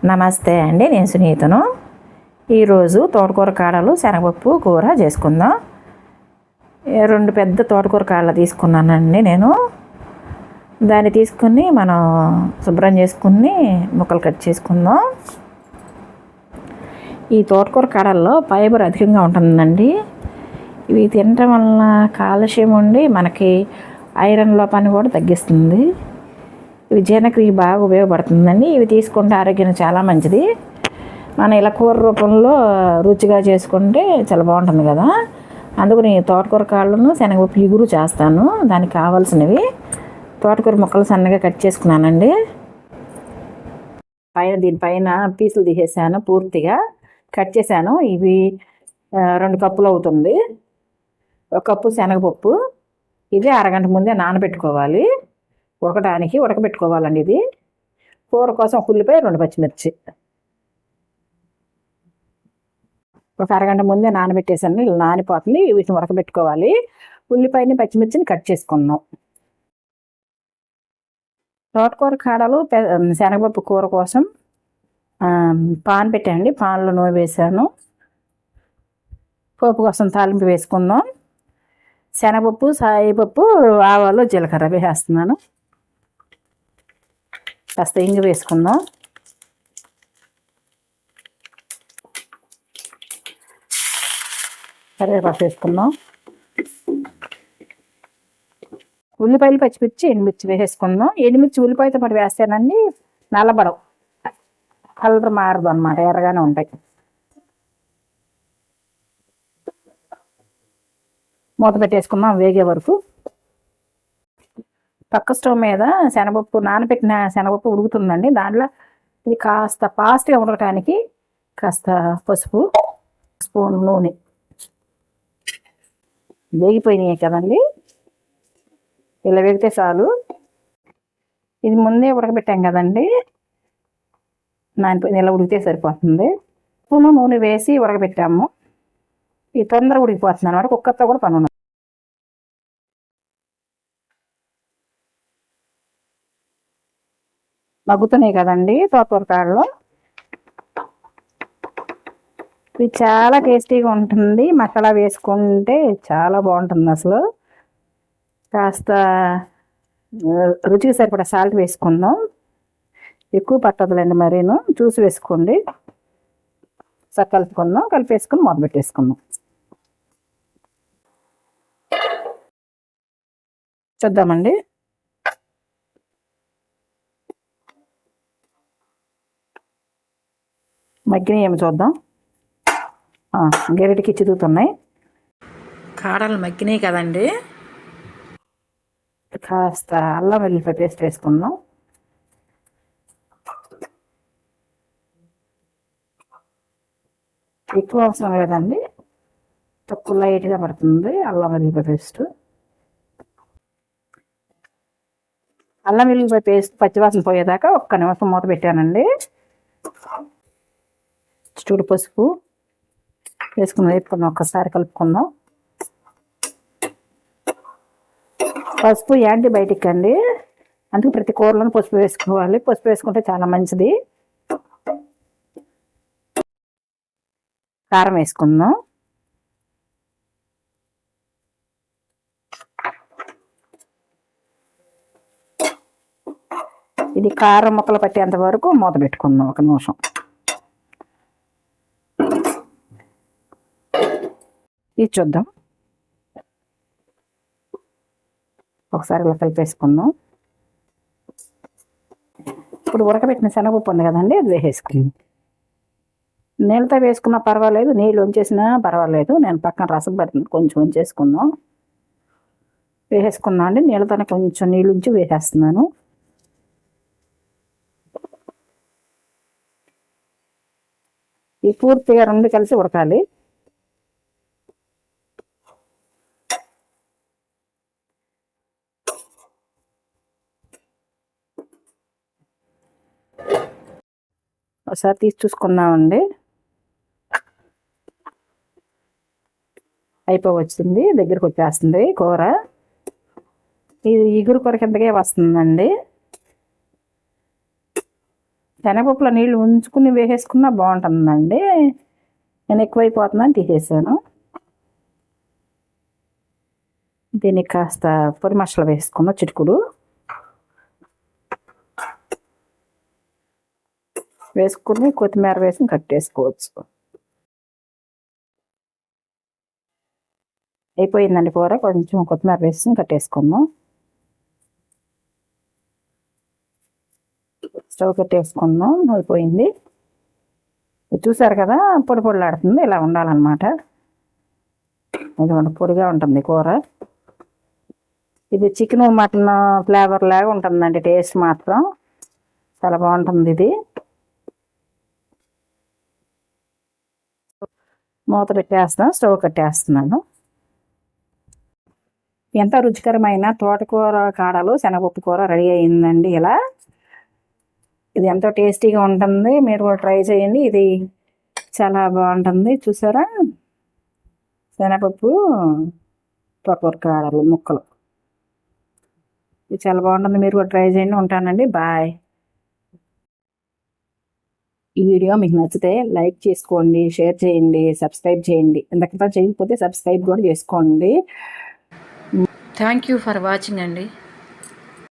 నమస్తే అండి, నేను సునీతను. ఈరోజు తోటకూర కాడలు శనగపప్పు కూర చేసుకుందాం. 2 పెద్ద తోటకూర కాడలు తీసుకున్నానండి నేను. దాన్ని తీసుకుని మనం శుభ్రం చేసుకుని ముక్కలు కట్ చేసుకుందాం. ఈ తోటకూర కాడల్లో ఫైబర్ అధికంగా ఉంటుందండి. ఇవి తినటం వలన కాల్షియం ఉండి మనకి ఐరన్ లోపాన్ని కూడా తగ్గిస్తుంది. ఇవి జీర్ణక్రియ బాగా ఉపయోగపడుతుందండి. ఇవి తీసుకుంటే ఆరోగ్యానికి చాలా మంచిది. మనం ఇలా కూర రూపంలో రుచిగా చేసుకుంటే చాలా బాగుంటుంది కదా. అందుకు నేను తోటకూర కాళ్ళను శనగపప్పు ఇగురు చేస్తాను. దానికి కావాల్సినవి తోటకూర ముక్కలు సన్నగా కట్ చేసుకున్నానండి. దీనిపైన పీసులు తీసేసాను, పూర్తిగా కట్ చేశాను. ఇవి 2 కప్పులు అవుతుంది. 1 కప్పు శనగపప్పు. ఇది అరగంట ముందే నానబెట్టుకోవాలి. ఉడకబెట్టుకోవాలండి. ఇది కూర కోసం 1 ఉల్లిపాయ, 2 పచ్చిమిర్చి. ఒక అరగంట ముందే నానబెట్టేసాను. ఇలా నానిపోతుంది. వీటిని ఉడకబెట్టుకోవాలి. ఉల్లిపాయని పచ్చిమిర్చిని కట్ చేసుకుందాం. తోటకూర కాడలు శనగపప్పు కూర కోసం పాన్ పెట్టండి. పాన్లో నూనె వేసాను. పోపు కోసం తాలింపు వేసుకుందాం. శనగపప్పు, సాయిపప్పు, ఆవాలు, జీలకర్ర వేసేస్తున్నాను. కాస్త ఇంగు వేసుకుందాం. కరివేపాకు వేసుకుందాం. ఉల్లిపాయలు, పచ్చిమిర్చి, ఎండుమిర్చి వేసేసుకుందాం. ఎండుమిర్చి ఉల్లిపాయతో పాటు వేస్తానండి, నల్లబడవు, కలర్ మారదు అన్నమాట, ఎర్రగానే ఉంటాయి. మూత పెట్టేసుకుందాం వేగే వరకు. పక్క స్టవ్ మీద శనగపప్పు, నానబెట్టిన శనగపప్పు ఉడుకుతుందండి. దాంట్లో ఇది కాస్త ఫాస్ట్గా ఉడకటానికి కాస్త పసుపు, స్పూన్ నూనె. వేగిపోయినాయి కదండి, ఇలా వేగితే చాలు. ఇది ముందే ఉడకబెట్టాం కదండి, నానిపోయి ఇలా ఉడికితే సరిపోతుంది. స్పూను నూనె వేసి ఉడకబెట్టాము. ఈ తొందరగా ఉడికిపోతుంది అన్నమాట. కుక్కర్తో కూడా పని ఉన్నది. మగ్గుతున్నాయి కదండి తోటకూర కాడలు. ఇది చాలా టేస్టీగా ఉంటుంది. మసాలా వేసుకుంటే చాలా బాగుంటుంది అసలు. కాస్త రుచికి సరిపడా సాల్ట్ వేసుకుందాం. ఎక్కువ పట్టదులేండి, మరీను చూసి వేసుకోండి. కలుపుకుందాం. కలిపేసుకుని మూత పెట్టేసుకుందాం. చూద్దామండి. మగ్గినవి ఏమి చూద్దాం. గెరిటికి చిదుగుతున్నాయి. కాడలు మగ్గినాయి కదండి. కాస్త అల్లం వెల్లుల్లిపాయ పేస్ట్ వేసుకుందాం. ఎక్కువ అవసరం లేదండి, తక్కువ లైట్గా పడుతుంది అల్లం వెల్లుల్లిపాయ పేస్ట్. అల్లం వెల్లుల్లిపాయ పేస్ట్ పచ్చివాసన పోయేదాకా 1 నిమిషం మూత పెట్టానండి. చూడు, పసుపు వేసుకుందాం. ఒక్కసారి కలుపుకుందాం. పసుపు యాంటీబయాటిక్ అండి, అందుకు ప్రతి కూరలోనూ పసుపు వేసుకోవాలి. పసుపు వేసుకుంటే చాలా మంచిది. కారం వేసుకుందాం. ఇది కారం ముక్కలు పట్టేంత వరకు మూత పెట్టుకుందాం 1 నిమిషం. ఇది చూద్దాం. ఒకసారి ఇలా కలిపేసుకుందాం. ఇప్పుడు ఉడకబెట్టిన శనగపప్పు ఉంది కదండి, అది వేసేసుకుందాం. నీళ్ళతో వేసుకున్నా పర్వాలేదు, నీళ్ళు ఉంచేసినా పర్వాలేదు. నేను పక్కన రసం పడుతుంది, కొంచెం ఉంచేసుకుందాం. వేసేసుకుందాం అండి. నీళ్ళతోనే కొంచెం నీళ్ళు ఉంచి వేసేస్తున్నాను. ఇది పూర్తిగా 2 కలిసి ఉడకాలి. ఒకసారి తీసి చూసుకుందామండి. అయిపోవచ్చింది, దగ్గరికి వచ్చేస్తుంది కూర. ఇది ఇగురు కూర కిందకే వస్తుందండి. శనగపప్పులో నీళ్ళు ఉంచుకుని వేసేసుకున్నా బాగుంటుందండి. నేను ఎక్కువైపోతుందని తీసేసాను. దీనికి కాస్త పొడి మసాలా వేసుకున్నా, చిటుకుడు వేసుకుని కొత్తిమీర వేసి కట్టేసుకోవచ్చు. అయిపోయిందండి కూర. కొంచెం కొత్తిమీర వేసి కట్టేసుకుందాం. స్టవ్ కట్టేసుకుందాం. అయిపోయింది. చూసారు కదా, పొడి పొడిలాడుతుంది. ఇలా ఉండాలన్నమాట. ఇది పొడిగా ఉంటుంది కూర. ఇది చికెన్ మటన్ ఫ్లేవర్ లాగా ఉంటుందండి. టేస్ట్ మాత్రం చాలా బాగుంటుంది. ఇది మూత పెట్టేస్తున్నాను. స్టవ్ కట్టేస్తున్నాను. ఎంత రుచికరమైన తోటకూర కాడలు శనగపప్పు కూర రెడీ అయిందండి. ఇలా ఇది ఎంతో టేస్టీగా ఉంటుంది. మీరు కూడా ట్రై చేయండి. ఇది చాలా బాగుంటుంది. చూసారా, శనగపప్పు తోటకూర కాడలు ముక్కలు. ఇది చాలా బాగుంటుంది. మీరు కూడా ట్రై చేయండి. ఉంటానండి. బాయ్. ఈ వీడియో మీకు నచ్చితే లైక్ చేసుకోండి, షేర్ చేయండి, సబ్స్క్రైబ్ చేయండి. ఇంతకంతా చేయకపోతే సబ్స్క్రైబ్ కూడా చేసుకోండి. థ్యాంక్ యూ ఫర్ వాచింగ్ అండి.